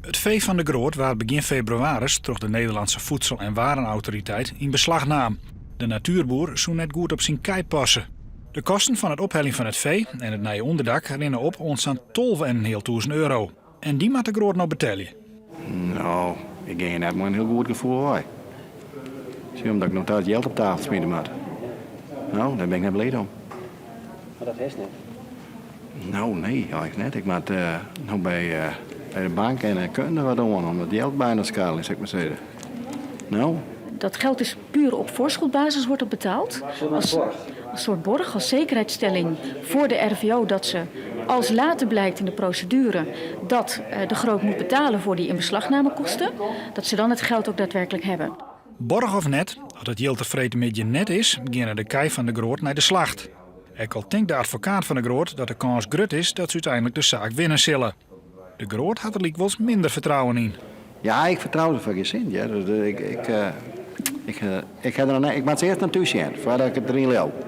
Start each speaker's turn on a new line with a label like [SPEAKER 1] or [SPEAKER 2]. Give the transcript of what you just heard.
[SPEAKER 1] Het vee van de Groot waar begin februari door de Nederlandse Voedsel- en Warenautoriteit in beslag nam. De natuurboer zou net goed op zijn kei passen. De kosten van het ophelling van het vee en het nieuwe onderdak rennen op ons aan 12.500 euro. En die moet de Groot nog betalen.
[SPEAKER 2] Nou, ik ging net maar een heel goed gevoel bij. Zie omdat ik nog thuis geld op tafel smeden moet. Nou, daar ben ik net blij om.
[SPEAKER 3] Maar dat is niet.
[SPEAKER 2] Nou, nee, eigenlijk net. Ik moet nog bij de bank en kunnen wat doen om het geld bijna te schalen, zeg maar zeggen. Nou,
[SPEAKER 4] Dat geld is puur op voorschotbasis wordt dat betaald. Als een soort borg, als zekerheidsstelling voor de RVO dat ze, als later blijkt in de procedure dat de Groot moet betalen voor die inbeslagnamekosten, dat ze dan het geld ook daadwerkelijk hebben.
[SPEAKER 1] Borg of net, als het heel tevreden met je net is, beginnen de kei van de Groot naar de slacht. Ik al denkt de advocaat van de Groot dat de kans groot is dat ze uiteindelijk de zaak winnen zullen. De Groot had er liek wel eens minder vertrouwen in.
[SPEAKER 2] ja, ik vertrouw er voor geen zin. Ja. Dus, ik maak ze eerst naar thuis zien, voordat ik het erin loop.